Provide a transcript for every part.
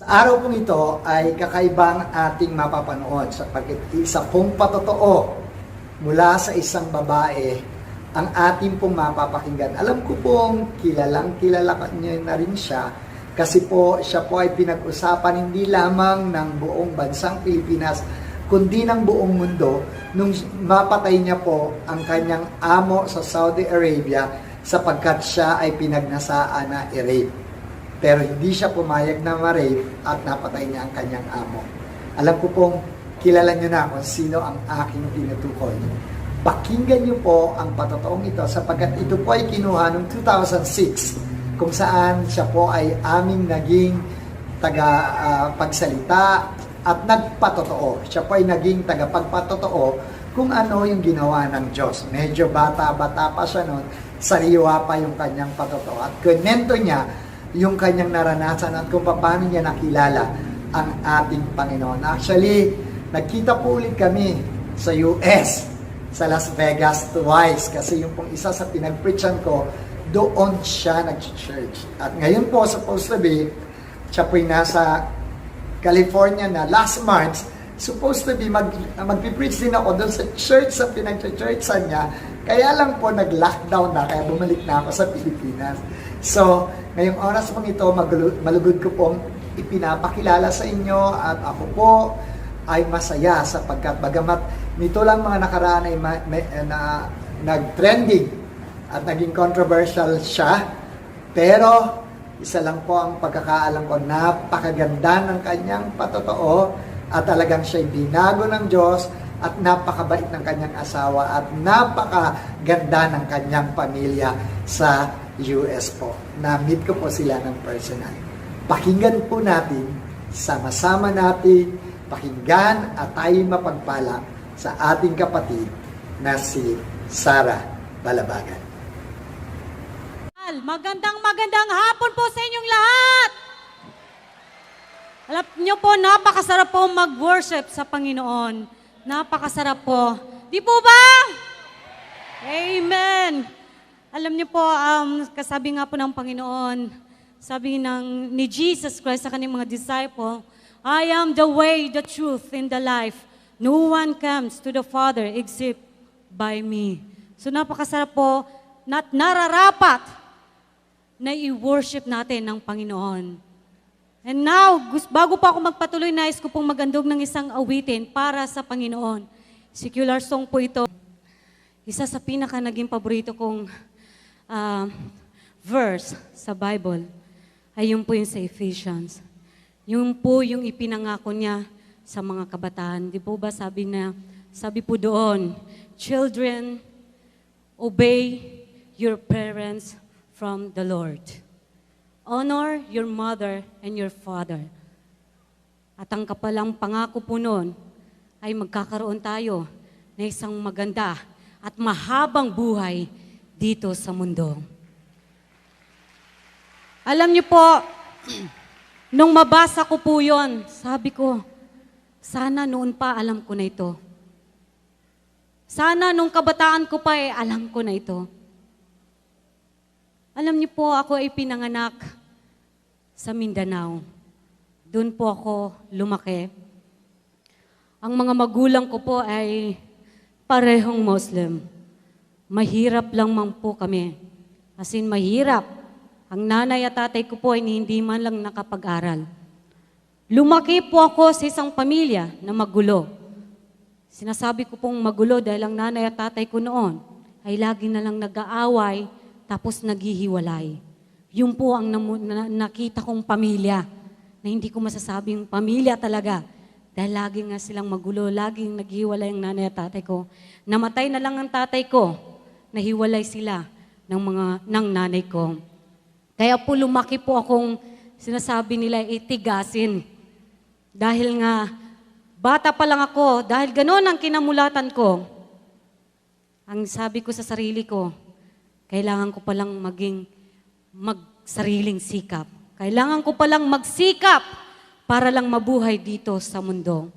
Araw pong ito ay kakaibang ating mapapanood sapagkat isa pong patotoo mula sa isang babae ang ating pong mapapakinggan. Alam ko pong kilalang kilala niyo na rin siya kasi po siya po ay pinag-usapan hindi lamang ng buong bansang Pilipinas kundi ng buong mundo nung mapatay niya po ang kanyang amo sa Saudi Arabia sapagkat siya ay pinagnasaan na i-rape. Pero hindi siya pumayag na ma-rape at napatay niya ang kanyang amo. Alam ko pong kilala niyo na kung sino ang aking tinutukoy. Pakinggan niyo po ang patotoong ito sapagkat ito po ay kinuha noong 2006 kung saan siya po ay aming naging tagapagsalita at nagpatotoo. Siya po ay naging tagapagpatotoo kung ano yung ginawa ng Diyos. Medyo bata-bata pa siya noon, sariwa pa yung kanyang patotoo. At kunento niya yung kanyang naranasan at kung paano niya nakilala ang ating Panginoon. Actually, nagkita po ulit kami sa US, sa Las Vegas twice kasi yung pong isa sa pinag-preachan ko, doon siya nag-church. At ngayon po, supposed to be, siya po'y nasa California na last March, supposed to be mag-preach din ako doon sa church sa pinag-churchan niya. Kaya lang po nag-lockdown na, kaya bumalik na ako sa Pilipinas. So, ngayong oras pong ito, malugod ko pong ipinapakilala sa inyo at ako po ay masaya sapagkat bagamat nito lang mga nakaraan ay nag-trending at naging controversial siya, pero isa lang po ang pagkakaalam ko, napakaganda ng kanyang patotoo at talagang siya'y binago ng Diyos at napakabait ng kanyang asawa at napakaganda ng kanyang pamilya sa US po. Na-meet ko po sila ng personal. Pakinggan po natin, sama-sama natin, pakinggan at tayo mapagpala sa ating kapatid na si Sarah Balabagan. Magandang hapon po sa inyong lahat. Alam niyo po, napakasarap po mag-worship sa Panginoon. Napakasarap po. Di po ba? Amen. Alam niyo po, kasabi nga po ng Panginoon, sabi ni Jesus Christ sa kanyang mga disciple, I am the way, the truth, and the life. No one comes to the Father except by me. So napakasarap po, nararapat na i-worship natin ng Panginoon. And now, bago pa ako magpatuloy, nais ko pong magandog ng isang awitin para sa Panginoon. Secular song po ito. Isa sa pinaka naging paborito kong verse sa Bible ay yung po yung sa Ephesians. Yung po yung ipinangako niya sa mga kabataan. Di po ba sabi po doon, children, obey your parents from the Lord. Honor your mother and your father. At ang kapalang pangako po noon ay magkakaroon tayo ng isang maganda at mahabang buhay dito sa mundo. Alam niyo po, nung mabasa ko po yon, sabi ko, sana noon pa alam ko na ito. Sana nung kabataan ko pa alam ko na ito. Alam niyo po, ako ay pinanganak sa Mindanao. Doon po ako lumaki. Ang mga magulang ko po ay parehong Muslim. Mahirap lang man po kami. As in, mahirap. Ang nanay at tatay ko po ay hindi man lang nakapag-aral. Lumaki po ako sa isang pamilya na magulo. Sinasabi ko pong magulo dahil ang nanay at tatay ko noon ay lagi na lang nag-aaway tapos naghihiwalay. Yun po ang nakita kong pamilya na hindi ko masasabing pamilya talaga. Dahil lagi nga silang magulo, laging naghiwalay ang nanay at tatay ko. Namatay na lang ang tatay ko, nahiwalay sila ng nanay ko. Kaya po lumaki po akong sinasabi nila itigasin. Dahil nga, bata pa lang ako, dahil gano'n ang kinamulatan ko, ang sabi ko sa sarili ko, kailangan ko palang magsariling sikap. Kailangan ko palang magsikap para lang mabuhay dito sa mundo.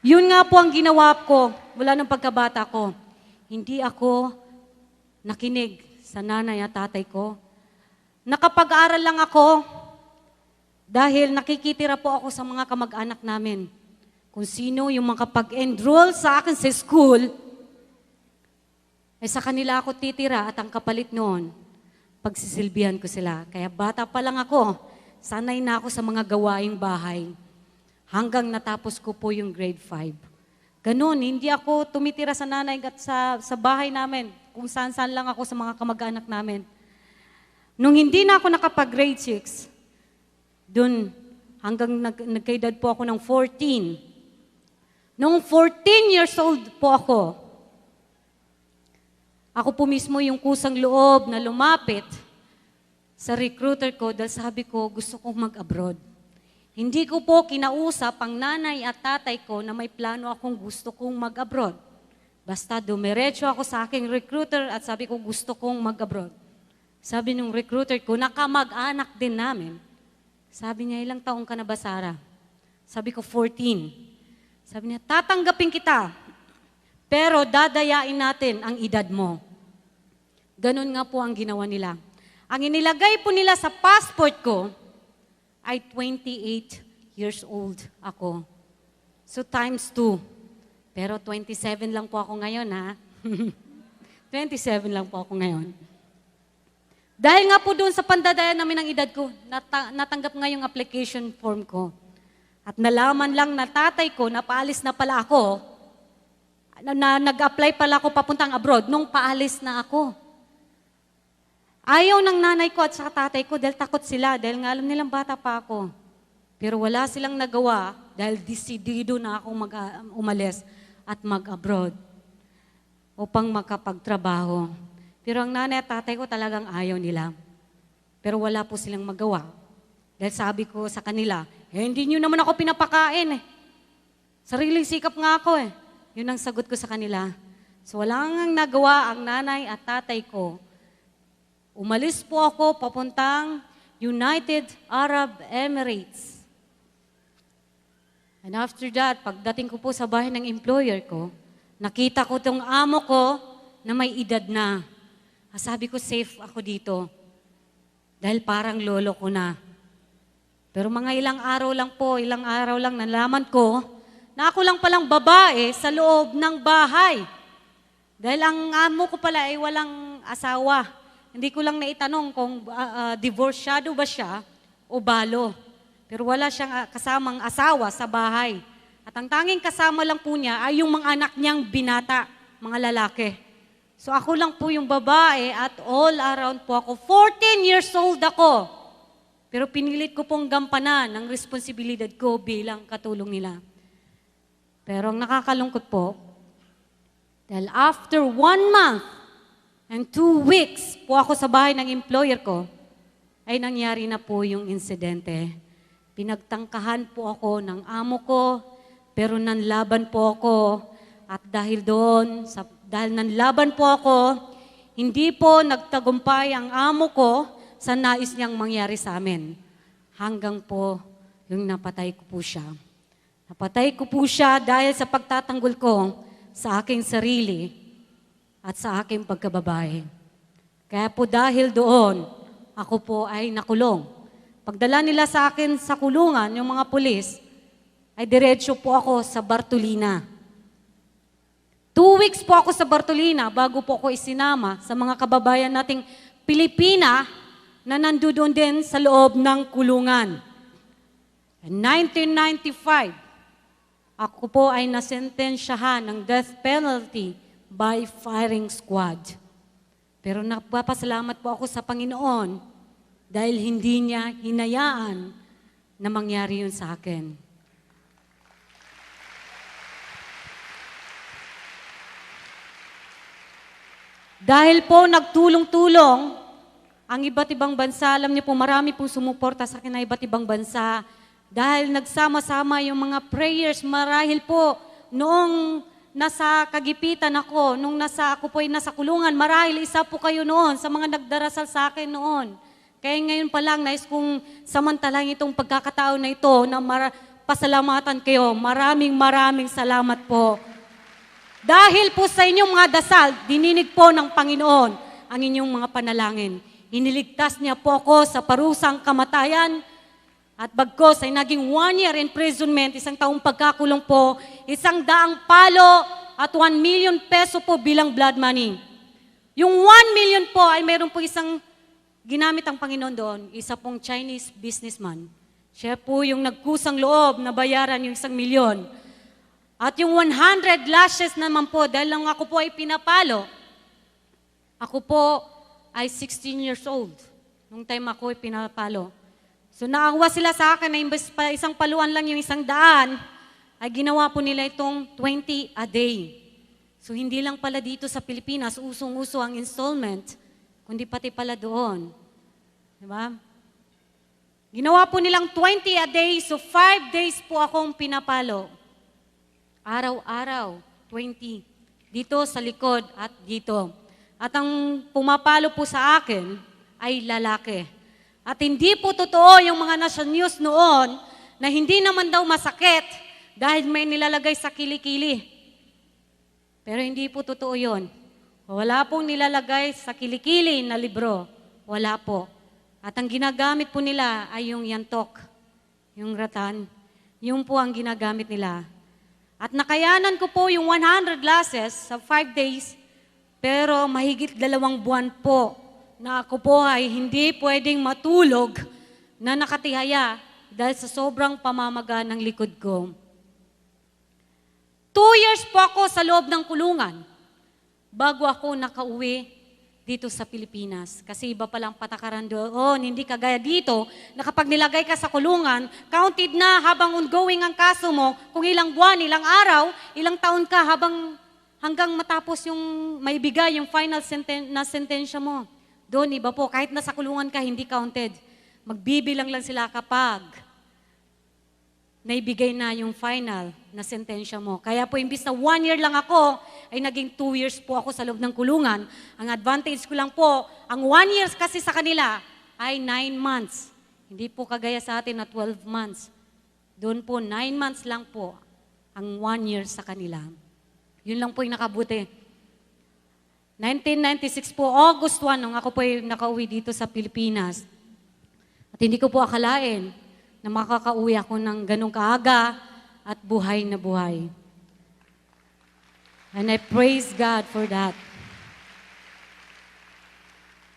Yun nga po ang ginawa ko mula ng pagkabata ko. Hindi ako nakinig sa nanay at tatay ko. Nakapag-aral lang ako, Dahil nakikitira po ako sa mga kamag-anak namin. Kung sino yung makapag-enroll sa akin sa school, ay sa kanila ako titira at ang kapalit noon, pagsisilbihan ko sila. Kaya bata pa lang ako, sanay na ako sa mga gawaing bahay. Hanggang natapos ko po yung grade 5. Ganun, hindi ako tumitira sa nanay at sa bahay namin, kung saan-saan lang ako sa mga kamag-anak namin. Nung hindi na ako nakapag-grade 6, dun hanggang nagkaedad po ako ng 14. Nung 14 years old po ako po mismo yung kusang loob na lumapit sa recruiter ko dahil sabi ko, gusto kong mag-abroad. Hindi ko po kinausap ang nanay at tatay ko na may plano akong gusto kong mag-abroad. Basta dumiretso ako sa aking recruiter at sabi ko, gusto kong mag-abroad. Sabi nung recruiter ko, nakamag-anak din namin. Sabi niya, ilang taong ka na ba, Sarah? Sabi ko, 14. Sabi niya, tatanggapin kita, pero dadayain natin ang edad mo. Ganun nga po ang ginawa nila. Ang inilagay po nila sa passport ko ay 28 years old ako. So times 2. Pero 27 lang po ako ngayon, ha? 27 lang po ako ngayon. Dahil nga po doon sa pandadayan namin ng edad ko, natanggap nga yung application form ko. At nalaman lang na tatay ko, napaalis na pala ako, na nag-apply pala ako papuntang abroad nung paalis na ako. Ayaw ng nanay ko at sa tatay ko dahil takot sila, dahil nga alam nilang bata pa ako. Pero wala silang nagawa dahil desidido na akong umalis at mag-abroad upang makapagtrabaho. Pero ang nanay at tatay ko talagang ayaw nila. Pero wala po silang magawa. Dahil sabi ko sa kanila, hindi nyo naman ako pinapakain . Sariling sikap nga ako . Yun ang sagot ko sa kanila. So walang nagawa ang nanay at tatay ko. Umalis po ako papuntang United Arab Emirates. And after that, pagdating ko po sa bahay ng employer ko, nakita ko tong amo ko na may edad na. Sabi ko, safe ako dito. Dahil parang lolo ko na. Pero mga ilang araw lang nalaman ko na ako lang palang babae sa loob ng bahay. Dahil ang amo ko pala ay walang asawa. Hindi ko lang naitanong kung divorsyado ba siya o balo. Pero wala siyang kasamang asawa sa bahay. At ang tanging kasama lang po niya ay yung mga anak niyang binata, mga lalaki. So ako lang po yung babae at all around po ako. 14 years old ako. Pero pinilit ko pong gampanan ang responsibilidad ko bilang katulong nila. Pero ang nakakalungkot po, dahil after 1 month and 2 weeks po ako sa bahay ng employer ko, ay nangyari na po yung insidente. Pinagtangkahan po ako ng amo ko, pero nanlaban po ako. At dahil doon, dahil nanlaban po ako, hindi po nagtagumpay ang amo ko sa nais niyang mangyari sa amin. Hanggang po yung napatay ko po siya. Napatay ko po siya dahil sa pagtatanggol ko sa aking sarili at sa aking pagkababae. Kaya po dahil doon, ako po ay nakulong. Pagdala nila sa akin sa kulungan, yung mga pulis, ay diretso po ako sa Bartolina. 2 weeks po ako sa Bartolina bago po ako isinama sa mga kababayan nating Pilipina na nandoon din sa loob ng kulungan. In 1995, ako po ay nasentensyahan ng death penalty by firing squad. Pero napapasalamat po ako sa Panginoon dahil hindi niya hinayaan na mangyari yun sa akin. Dahil po nagtulong-tulong ang iba't ibang bansa, alam niyo po marami pong sumuporta sa akin na iba't ibang bansa. Dahil nagsama-sama yung mga prayers, marahil po noong nasa kagipitan ako, nung ako po ay nasa kulungan, marahil isa po kayo noon sa mga nagdarasal sa akin noon. Kaya ngayon pa lang, nais kong samantalang itong pagkakataon na ito na pasalamatan kayo. Maraming salamat po. Dahil po sa inyong mga dasal, dininig po ng Panginoon ang inyong mga panalangin. Iniligtas niya po ako sa parusang kamatayan At bagkos ay naging 1 year imprisonment, 1 taong pagkakulong po, 100 palo at 1 million peso po bilang blood money. Yung 1 million po ay meron po isang ginamit ang Panginoon doon, isa pong Chinese businessman. Siya po yung nagkusang loob na bayaran yung 1 milyon. At yung 100 lashes naman po, dahil lang ako po ay pinapalo, ako po ay 16 years old. Nung time ako ay pinapalo. So naawa sila sa akin na imbes pa isang paluan lang yung 100, ay ginawa po nila itong 20 a day. So hindi lang pala dito sa Pilipinas, usong-uso ang installment, kundi pati pala doon. Diba? Ginawa po nilang 20 a day, so 5 days po akong pinapalo. Araw-araw, 20. Dito sa likod at dito. At ang pumapalo po sa akin ay lalaki. At hindi po totoo yung mga nasa news noon na hindi naman daw masakit dahil may nilalagay sa kilikili. Pero hindi po totoo yun. Wala pong nilalagay sa kilikili na libro. Wala po. At ang ginagamit po nila ay yung yantok, yung ratan. Yung po ang ginagamit nila. At nakayanan ko po yung 100 lashes sa 5 days, pero mahigit 2 buwan po na ako po ay hindi pwedeng matulog na nakatihaya dahil sa sobrang pamamaga ng likod ko. 2 years po ako sa loob ng kulungan bago ako nakauwi dito sa Pilipinas. Kasi iba palang patakaran doon, hindi kagaya dito, na kapag nilagay ka sa kulungan, counted na habang ongoing ang kaso mo, kung ilang buwan, ilang araw, ilang taon ka hanggang matapos yung maibigay yung final na sentensya mo. Doon, iba po, kahit nasa kulungan ka, hindi counted. Magbibilang lang sila kapag naibigay na yung final na sentensya mo. Kaya po, imbis na 1 year lang ako, ay naging 2 years po ako sa loob ng kulungan. Ang advantage ko lang po, ang 1 year kasi sa kanila ay 9 months. Hindi po kagaya sa atin na 12 months. Doon po, 9 months lang po ang 1 year sa kanila. Yun lang po yung nakabuti. 1996 po, August 1, nung ako po ay nakauwi dito sa Pilipinas. At hindi ko po akalain na makakauwi ako ng ganong kaaga at buhay na buhay. And I praise God for that.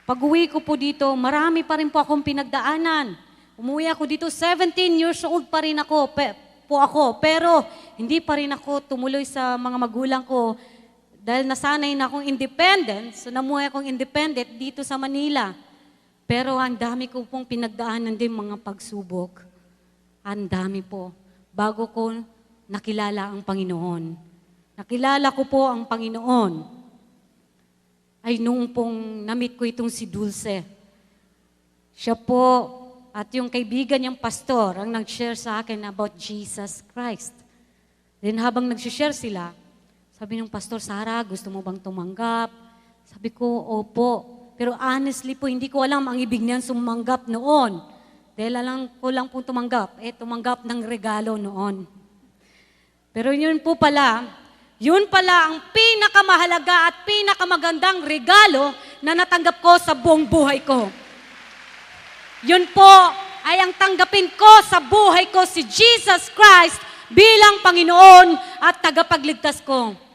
Pag-uwi ko po dito, marami pa rin po akong pinagdaanan. Umuwi ako dito, 17 years old pa rin ako, pero hindi pa rin ako tumuloy sa mga magulang ko dahil nasanay na akong independent, so namuhay akong independent dito sa Manila. Pero ang dami ko pong pinagdaanan din mga pagsubok. Ang dami po. Bago ko nakilala ang Panginoon. Nakilala ko po ang Panginoon ay noong pong na-meet ko itong si Dulce. Siya po at yung kaibigan niyang pastor ang nag-share sa akin about Jesus Christ. Then habang nag-share sila, sabi ng pastor, Sarah, gusto mo bang tumanggap? Sabi ko, opo. Pero honestly po, hindi ko alam ang ibig niyan sumanggap noon. Dahil alam ko lang po tumanggap. Tumanggap ng regalo noon. Pero yun pala ang pinakamahalaga at pinakamagandang regalo na natanggap ko sa buong buhay ko. Yun po ay ang tanggapin ko sa buhay ko si Jesus Christ bilang Panginoon at tagapagligtas ko.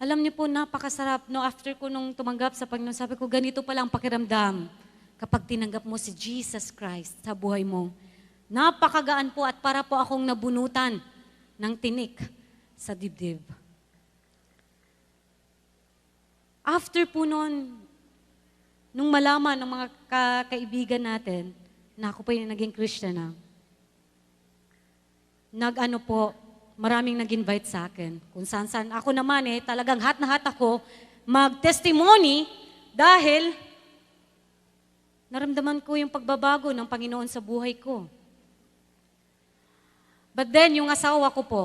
Alam niyo po, napakasarap. No, after ko nung tumanggap sa Panginoon, sabi ko, ganito pala ang pakiramdam kapag tinanggap mo si Jesus Christ sa buhay mo. Napakagaan po at para po akong nabunutan ng tinik sa dibdib. After po nun, nung malaman ng mga kaibigan natin na ako po yung naging Christian na, maraming nag-invite sa akin. Kung saan-saan. Ako naman talagang hat na hat ako mag-testimony dahil naramdaman ko yung pagbabago ng Panginoon sa buhay ko. But then, yung asawa ko po,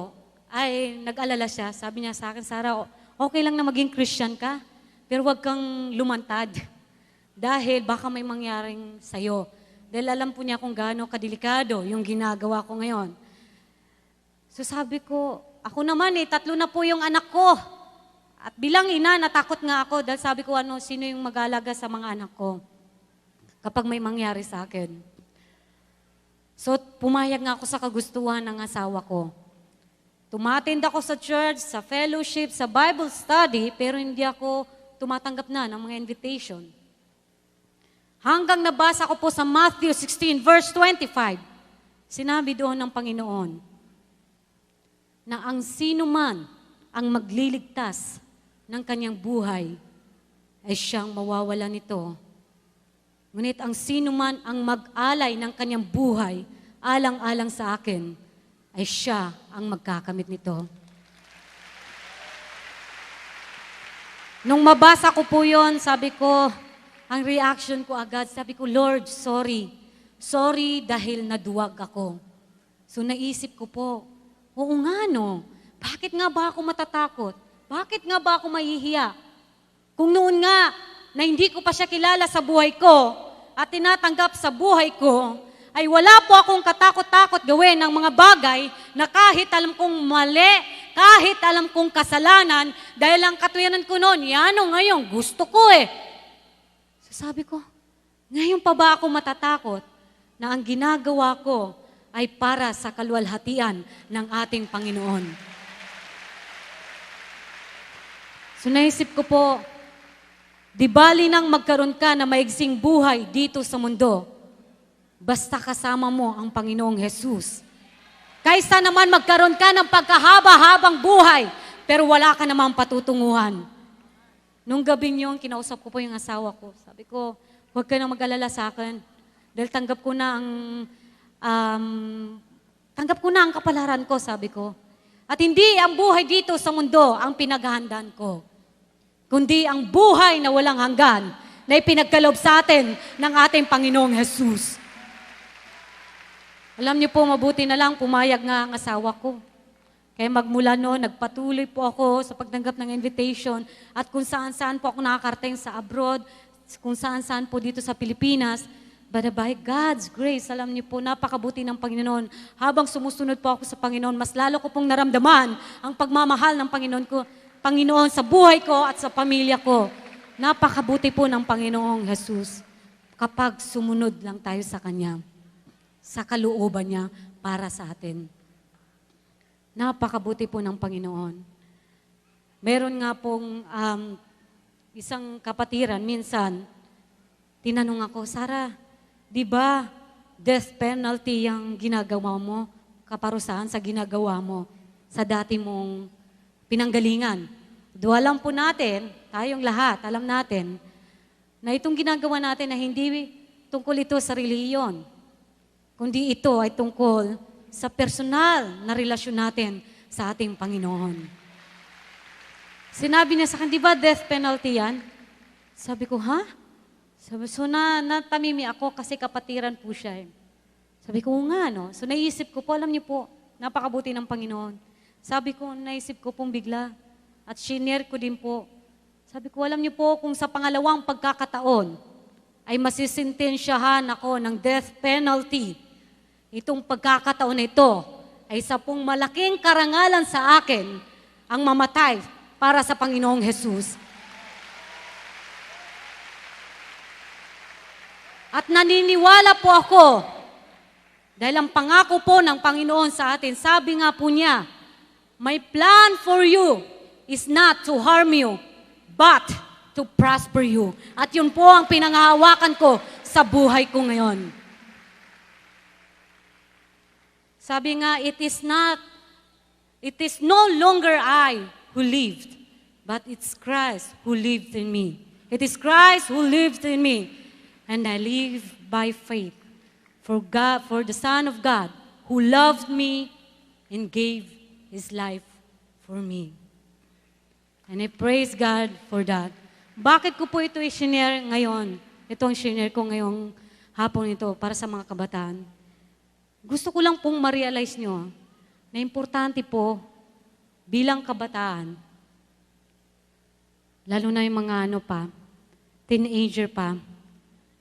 ay nag-alala siya. Sabi niya sa akin, Sarah, okay lang na maging Christian ka, pero wag kang lumantad. Dahil baka may mangyaring sa'yo. Dahil alam po niya kung gaano kadelikado yung ginagawa ko ngayon. So sabi ko, ako naman 3 na po yung anak ko. At bilang ina, natakot nga ako dahil sabi ko, sino yung mag-alaga sa mga anak ko? kapag may mangyari sa akin. So, pumayag nga ako sa kagustuhan ng asawa ko. Tumatend ako sa church, sa fellowship, sa Bible study, pero hindi ako tumatanggap na ng mga invitation. Hanggang nabasa ko po sa Matthew 16, verse 25, sinabi doon ng Panginoon na ang sino man ang magliligtas ng kanyang buhay ay siyang mawawala nito. Ngunit ang sino man ang mag-alay ng kanyang buhay alang-alang sa akin ay siya ang magkakamit nito. Nung mabasa ko po yon, sabi ko, ang reaction ko agad, sabi ko, Lord, sorry. Sorry dahil naduwag ako. So naisip ko po, oo nga no, bakit nga ba ako matatakot? Bakit nga ba ako mahihiya? Kung noon nga na hindi ko pa siya kilala sa buhay ko at tinatanggap sa buhay ko, ay wala po akong katakot-takot gawin ng mga bagay na kahit alam kong mali, kahit alam kong kasalanan, dahil ang katuyanan ko noon, yan o ngayon, gusto ko eh. So sabi ko, ngayon pa ba ako matatakot na ang ginagawa ko ay para sa kaluwalhatian ng ating Panginoon? So naisip ko po, di bali nang magkaroon ka na maigsing buhay dito sa mundo, basta kasama mo ang Panginoong Jesus. Kaysa naman magkaroon ka ng pagkahaba-habang buhay, pero wala ka namang patutunguhan. Nung gabing yun, kinausap ko po yung asawa ko. Sabi ko, huwag ka nang mag-alala sa akin. Dahil tanggap ko na ang kapalaran ko, sabi ko. At hindi ang buhay dito sa mundo ang pinaghahandaan ko, kundi ang buhay na walang hanggan na ipinagkaloob sa atin ng ating Panginoong Jesus. Alam niyo po, mabuti na lang pumayag nga ang asawa ko. Kaya magmula noon, nagpatuloy po ako sa pagtanggap ng invitation at kung saan-saan po ako nakakarating sa abroad, kung saan-saan po dito sa Pilipinas. But by God's grace, alam niyo po, napakabuti ng Panginoon. Habang sumusunod po ako sa Panginoon, mas lalo ko pong naramdaman ang pagmamahal ng Panginoon sa buhay ko at sa pamilya ko. Napakabuti po ng Panginoong Jesus kapag sumunod lang tayo sa Kanya, sa kalooban niya para sa atin. Napakabuti po ng Panginoon. Meron nga pong isang kapatiran, minsan, tinanong ako, Sarah, di ba death penalty yung ginagawa mo, kaparusahan sa ginagawa mo sa dati mong pinanggalingan? Alam po natin, tayong lahat, alam natin, na itong ginagawa natin na hindi tungkol ito sa relihiyon, kundi ito ay tungkol sa personal na relasyon natin sa ating Panginoon. Sinabi niya sa akin, di ba death penalty yan? Sabi ko, ha? Sabi, so natamimi ako kasi kapatiran po siya. Sabi ko, nga no? So naisip ko po, alam niyo po, napakabuti ng Panginoon. Sabi ko, naisip ko pong bigla. At shinare ko din po. Sabi ko, alam niyo po, kung sa pangalawang pagkakataon ay masisintensyahan ako ng death penalty, itong pagkakataon na ito ay isa pong malaking karangalan sa akin ang mamatay para sa Panginoong Jesus. At naniniwala po ako dahil ang pangako po ng Panginoon sa atin, sabi nga po niya, my plan for you is not to harm you, but to prosper you. At yun po ang pinanghahawakan ko sa buhay ko ngayon. Sabi nga, it is no longer I who lived, but it's Christ who lived in me. It is Christ who lived in me, and I live by faith for the Son of God who loved me and gave His life for me. And I praise God for that. Bakit ko po ito i-share ngayon? Ito ang share ko ngayong hapon ito para sa mga kabataan. Gusto ko lang pong ma-realize nyo na importante po bilang kabataan, lalo na yung mga teenager pa,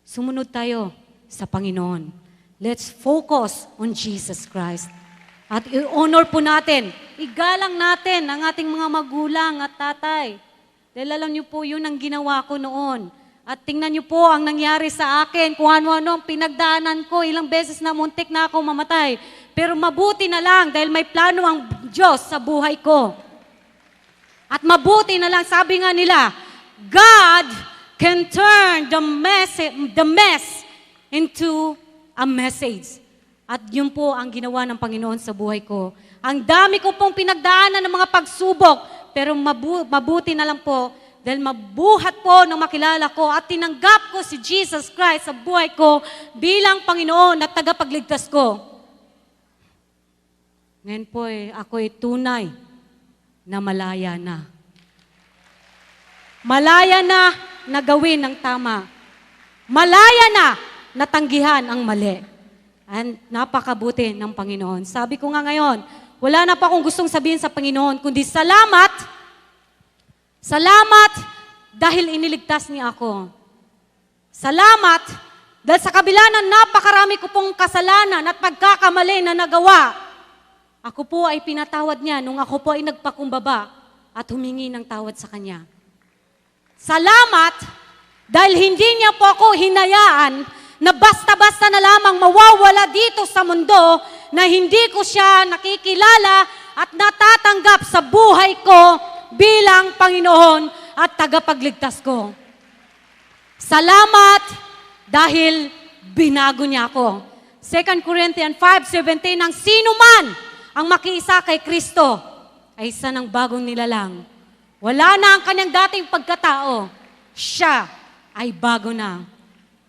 sumunod tayo sa Panginoon. Let's focus on Jesus Christ. At i-honor po natin, igalang natin ang ating mga magulang at tatay. Dahil alam niyo po, yun ang ginawa ko noon. At tingnan niyo po ang nangyari sa akin, kung ano-ano ang pinagdaanan ko, ilang beses na muntik na ako mamatay. Pero mabuti na lang dahil may plano ang Diyos sa buhay ko. At mabuti na lang, sabi nga nila, God can turn the mess into a message. At yun po ang ginawa ng Panginoon sa buhay ko. Ang dami ko pong pinagdaanan ng mga pagsubok, pero mabuti na lang po dahil mabuhat po nang makilala ko at tinanggap ko si Jesus Christ sa buhay ko bilang Panginoon at tagapagligtas ko. Ngayon po ako'y tunay na malaya na. Malaya na gawin ang tama. Malaya na natanggihan ang mali. And napakabuti ng Panginoon. Sabi ko nga ngayon, wala na pa akong gustong sabihin sa Panginoon, kundi salamat. Salamat dahil iniligtas niya ako. Salamat dahil sa kabila ng napakarami ko pong kasalanan at pagkakamali na nagawa, ako po ay pinatawad niya nung ako po ay nagpakumbaba at humingi ng tawad sa Kanya. Salamat dahil hindi niya po ako hinayaan na basta-basta na lamang mawawala dito sa mundo na hindi ko siya nakikilala at natatanggap sa buhay ko bilang Panginoon at tagapagligtas ko. Salamat dahil binago niya ako. 2 Corinthians 5:17, ang sino man ang makiisa kay Kristo ay isa ng bagong nilalang. Wala na ang kanyang dating pagkatao. Siya ay bago na.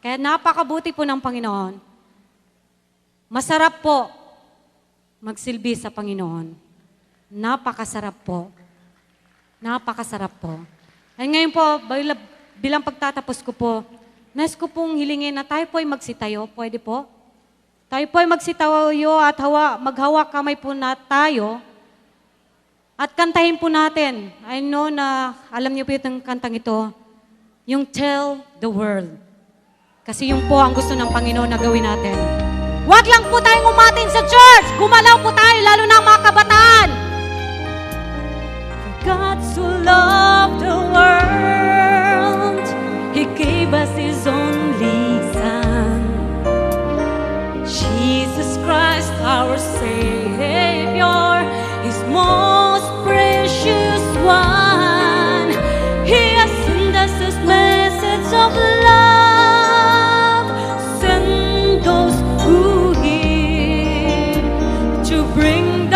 Kaya napakabuti po ng Panginoon. Masarap po magsilbi sa Panginoon. Napakasarap po. Napakasarap po. Ay ngayon po, bilang pagtatapos ko po, nais ko pong hilingin na tayo po ay magsitayo. Pwede po? Tayo po ay magsitayo at maghawak kamay po na tayo. At kantahin po natin. I know na alam niyo po yung kantang ito. Yung Tell the World. Kasi yung po ang gusto ng Panginoon na gawin natin. Huwag lang po tayong umatin sa church. Gumalaw po tayo, lalo na ang mga kabataan. For God so loved the world, He gave us His only Son. Jesus Christ, our Savior, His most precious one. He has sent us His message of love. Send those who hear to bring the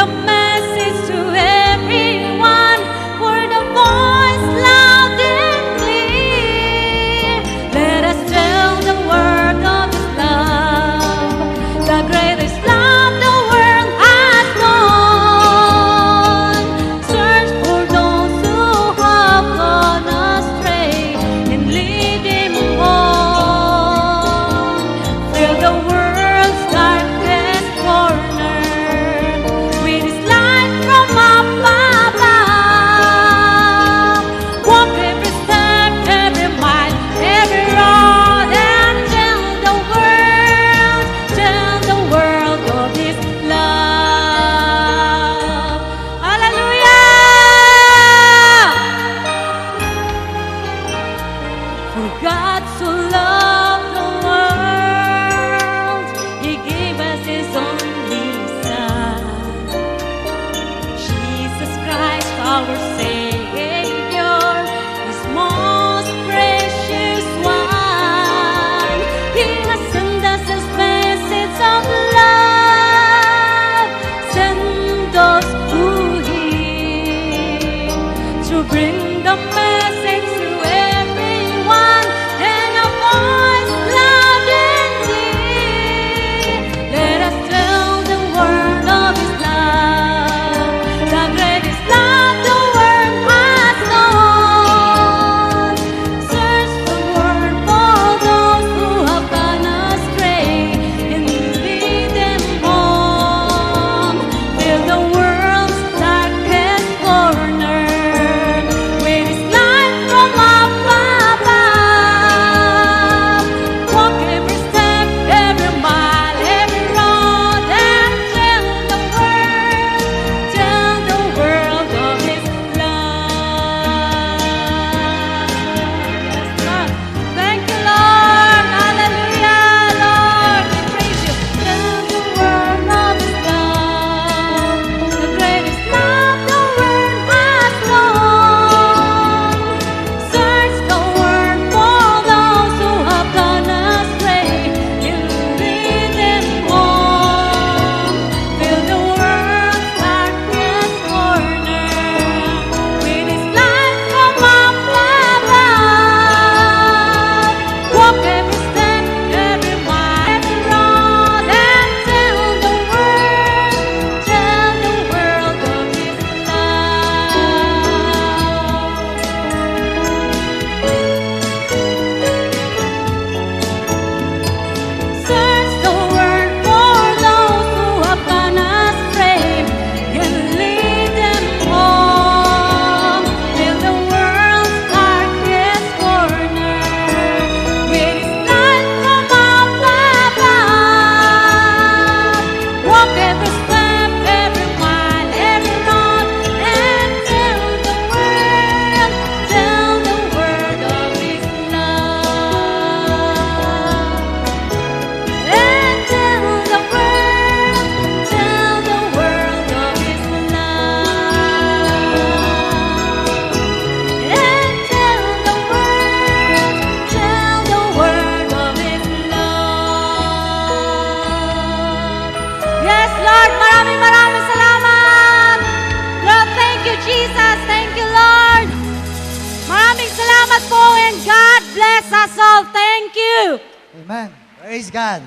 every step, every mile, every road, and tell the world of His love. And tell the world of His love. And tell the world of His love. Yes, Lord, maraming salamat. Lord, thank you, Jesus. Thank you, Lord. Maraming salamat po, and God bless us all. Thank you. Amen. Praise God.